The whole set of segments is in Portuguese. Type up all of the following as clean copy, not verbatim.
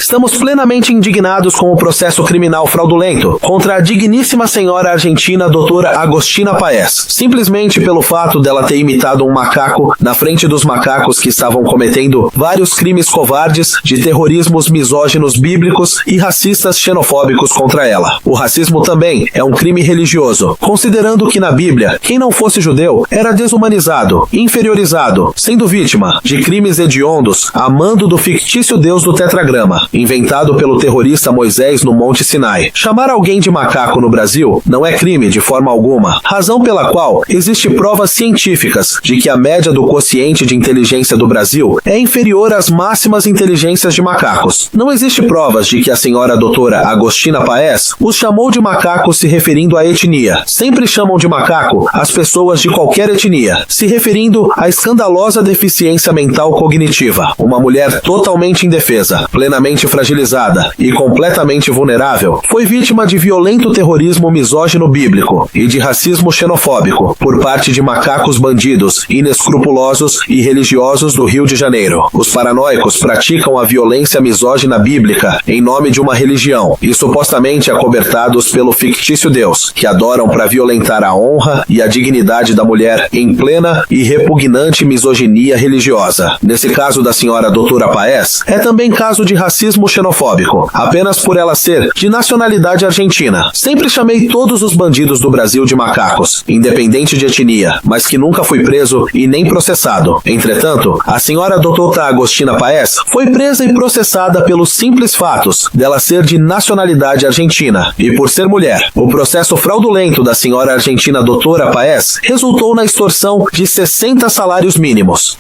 Estamos plenamente indignados com o processo criminal fraudulento contra a digníssima senhora argentina doutora Agostina Paes, simplesmente pelo fato dela ter imitado um macaco na frente dos macacos que estavam cometendo vários crimes covardes de terrorismos misóginos bíblicos e racistas xenofóbicos contra ela. O racismo também é um crime religioso, considerando que na Bíblia, quem não fosse judeu era desumanizado, inferiorizado, sendo vítima de crimes hediondos a mando do fictício Deus do tetragrama, inventado pelo terrorista Moisés no Monte Sinai. Chamar alguém de macaco no Brasil não é crime de forma alguma, razão pela qual existe provas científicas de que a média do quociente de inteligência do Brasil é inferior às máximas inteligências de macacos. Não existe provas de que a senhora doutora Agostina Paes os chamou de macacos se referindo à etnia. Sempre chamam de macaco as pessoas de qualquer etnia, se referindo à escandalosa deficiência mental cognitiva. Uma mulher totalmente indefesa, plenamente fragilizada e completamente vulnerável, foi vítima de violento terrorismo misógino bíblico e de racismo xenofóbico por parte de macacos bandidos, inescrupulosos e religiosos do Rio de Janeiro. Os paranoicos praticam a violência misógina bíblica em nome de uma religião e supostamente acobertados pelo fictício Deus, que adoram para violentar a honra e a dignidade da mulher em plena e repugnante misoginia religiosa. Nesse caso da senhora doutora Paes, é também caso de racismo xenofóbico, apenas por ela ser de nacionalidade argentina. Sempre chamei todos os bandidos do Brasil de macacos, independente de etnia, mas que nunca fui preso e nem processado. Entretanto, a senhora doutora Agostina Paes foi presa e processada pelos simples fatos dela ser de nacionalidade argentina e por ser mulher. O processo fraudulento da senhora argentina doutora Paes resultou na extorsão de 60 salários mínimos.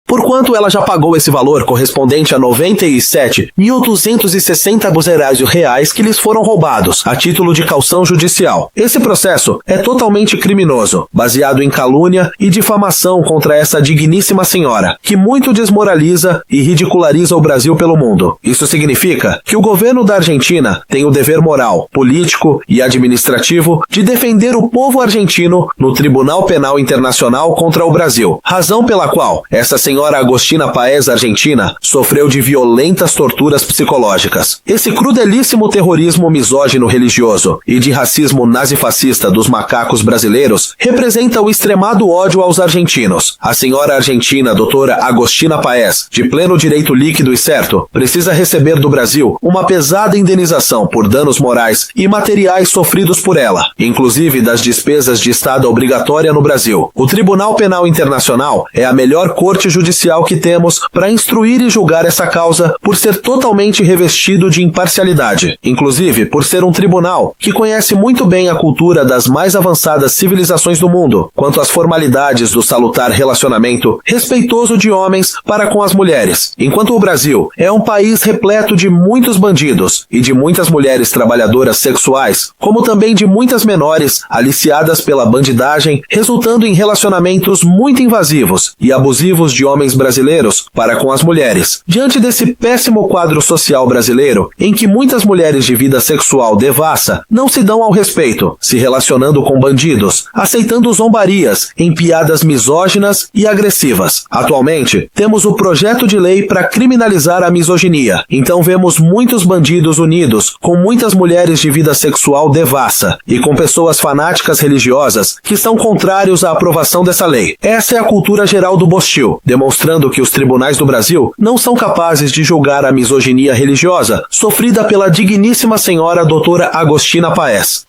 Por quanto ela já pagou esse valor correspondente a 97.260 reais que lhes foram roubados, a título de caução judicial. Esse processo é totalmente criminoso, baseado em calúnia e difamação contra essa digníssima senhora, que muito desmoraliza e ridiculariza o Brasil pelo mundo. Isso significa que o governo da Argentina tem o dever moral, político e administrativo de defender o povo argentino no Tribunal Penal Internacional contra o Brasil, razão pela qual essa senhora Agostina Paes argentina sofreu de violentas torturas psicológicas. Esse crudelíssimo terrorismo misógino religioso e de racismo nazifascista dos macacos brasileiros representa o extremado ódio aos argentinos. A senhora argentina doutora Agostina Paes, de pleno direito líquido e certo, precisa receber do Brasil uma pesada indenização por danos morais e materiais sofridos por ela, inclusive das despesas de estada obrigatória no Brasil. O Tribunal Penal Internacional é a melhor corte judicial que temos para instruir e julgar essa causa por ser totalmente revestido de imparcialidade, inclusive por ser um tribunal que conhece muito bem a cultura das mais avançadas civilizações do mundo, quanto às formalidades do salutar relacionamento respeitoso de homens para com as mulheres, enquanto o Brasil é um país repleto de muitos bandidos e de muitas mulheres trabalhadoras sexuais, como também de muitas menores aliciadas pela bandidagem, resultando em relacionamentos muito invasivos e abusivos de homens brasileiros para com as mulheres. Diante desse péssimo quadro social brasileiro, em que muitas mulheres de vida sexual devassa não se dão ao respeito, se relacionando com bandidos, aceitando zombarias em piadas misóginas e agressivas. Atualmente, temos o projeto de lei para criminalizar a misoginia. Então vemos muitos bandidos unidos com muitas mulheres de vida sexual devassa e com pessoas fanáticas religiosas que são contrários à aprovação dessa lei. Essa é a cultura geral do Bostil, demonstrando que os tribunais do Brasil não são capazes de julgar a misoginia religiosa sofrida pela digníssima senhora doutora Agostina Paes.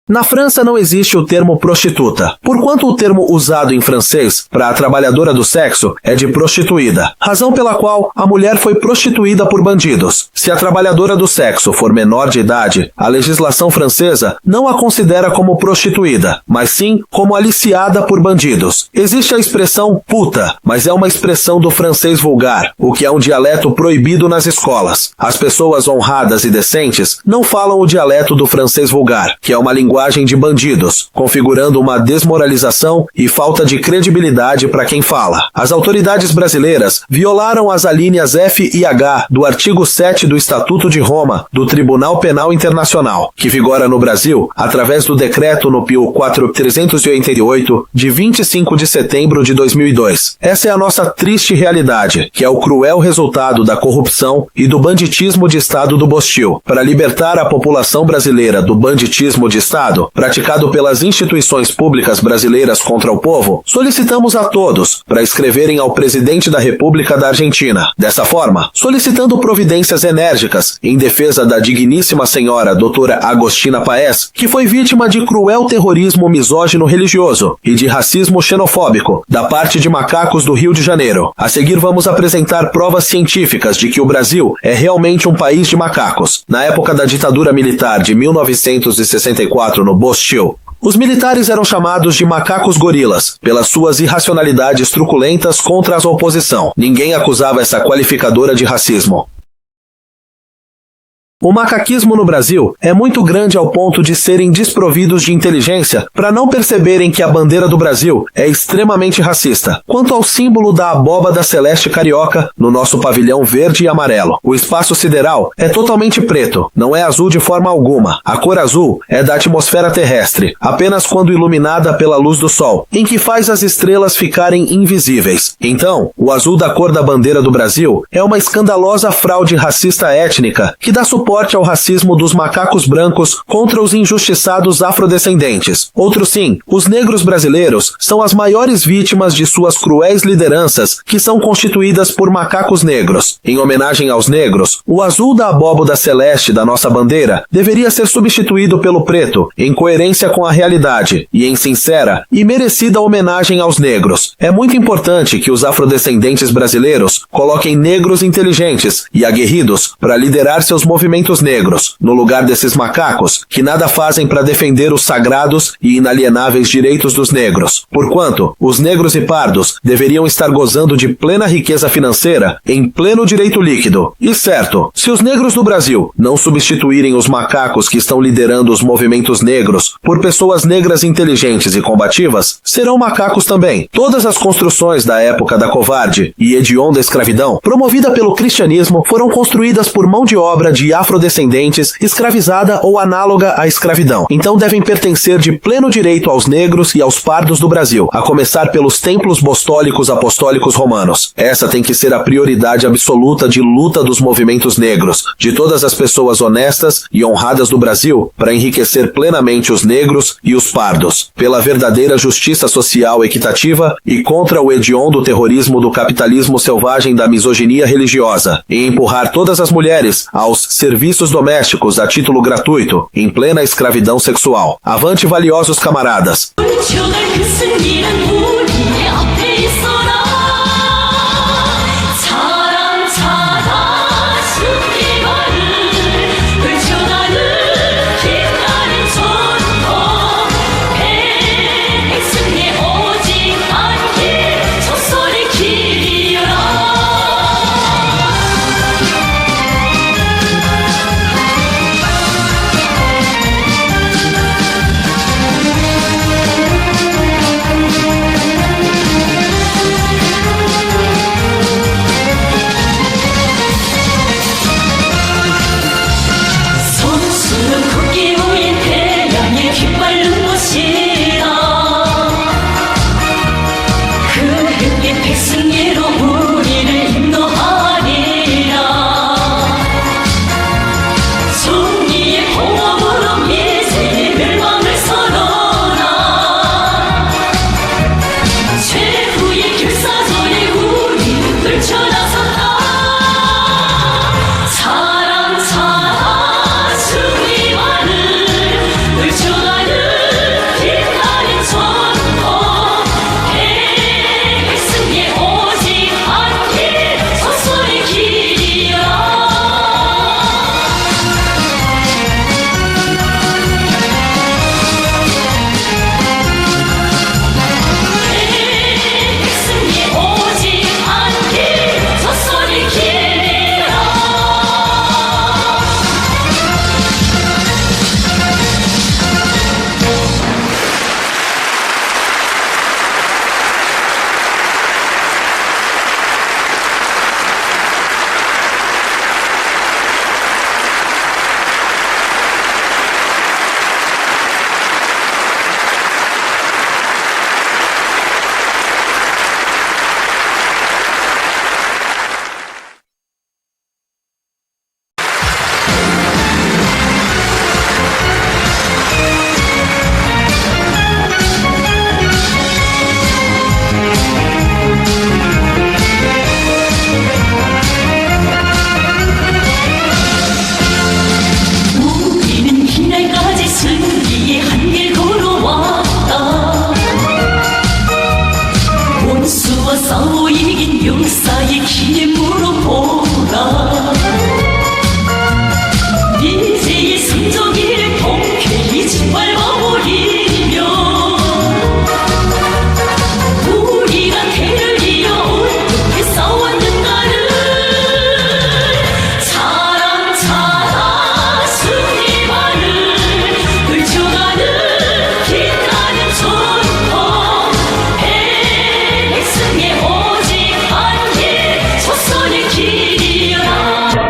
Na França não existe o termo prostituta, porquanto o termo usado em francês para a trabalhadora do sexo é de prostituída, razão pela qual a mulher foi prostituída por bandidos. Se a trabalhadora do sexo for menor de idade, a legislação francesa não a considera como prostituída, mas sim como aliciada por bandidos. Existe a expressão puta, mas é uma expressão do francês vulgar, o que é um dialeto proibido nas escolas. As pessoas honradas e decentes não falam o dialeto do francês vulgar, que é uma linguagem linguagem de bandidos, configurando uma desmoralização e falta de credibilidade para quem fala. As autoridades brasileiras violaram as alíneas F e H do artigo 7 do Estatuto de Roma do Tribunal Penal Internacional, que vigora no Brasil através do decreto NUPIL 4388 de 25 de setembro de 2002. Essa é a nossa triste realidade, que é o cruel resultado da corrupção e do banditismo de Estado do Bostil. Para libertar a população brasileira do banditismo de Estado, praticado pelas instituições públicas brasileiras contra o povo, solicitamos a todos para escreverem ao presidente da República da Argentina. Dessa forma, solicitando providências enérgicas em defesa da digníssima senhora doutora Agostina Paes, que foi vítima de cruel terrorismo misógino religioso e de racismo xenofóbico da parte de macacos do Rio de Janeiro. A seguir vamos apresentar provas científicas de que o Brasil é realmente um país de macacos. Na época da ditadura militar de 1964 no Bostil, os militares eram chamados de macacos gorilas, pelas suas irracionalidades truculentas contra a oposição. Ninguém acusava essa qualificadora de racismo. O macaquismo no Brasil é muito grande ao ponto de serem desprovidos de inteligência para não perceberem que a bandeira do Brasil é extremamente racista. Quanto ao símbolo da abóbada celeste carioca no nosso pavilhão verde e amarelo, o espaço sideral é totalmente preto, não é azul de forma alguma. A cor azul é da atmosfera terrestre, apenas quando iluminada pela luz do sol, em que faz as estrelas ficarem invisíveis. Então, o azul da cor da bandeira do Brasil é uma escandalosa fraude racista étnica que dá suporte ao racismo dos macacos brancos contra os injustiçados afrodescendentes. Outro sim, os negros brasileiros são as maiores vítimas de suas cruéis lideranças, que são constituídas por macacos negros. Em homenagem aos negros, o azul da abóboda celeste da nossa bandeira deveria ser substituído pelo preto, em coerência com a realidade e em sincera e merecida homenagem aos negros. É muito importante que os afrodescendentes brasileiros coloquem negros inteligentes e aguerridos para liderar seus movimentos negros, no lugar desses macacos, que nada fazem para defender os sagrados e inalienáveis direitos dos negros. Porquanto, os negros e pardos deveriam estar gozando de plena riqueza financeira em pleno direito líquido. E certo, se os negros no Brasil não substituírem os macacos que estão liderando os movimentos negros por pessoas negras inteligentes e combativas, serão macacos também. Todas as construções da época da covarde e hedionda escravidão, promovida pelo cristianismo, foram construídas por mão de obra de afrodescendentes, escravizada ou análoga à escravidão. Então devem pertencer de pleno direito aos negros e aos pardos do Brasil, a começar pelos templos bostólicos apostólicos romanos. Essa tem que ser a prioridade absoluta de luta dos movimentos negros, de todas as pessoas honestas e honradas do Brasil, para enriquecer plenamente os negros e os pardos, pela verdadeira justiça social equitativa e contra o hediondo terrorismo do capitalismo selvagem da misoginia religiosa, e empurrar todas as mulheres aos serviços domésticos a título gratuito, em plena escravidão sexual. Avante, valiosos camaradas! 求的是你的努力，要配上。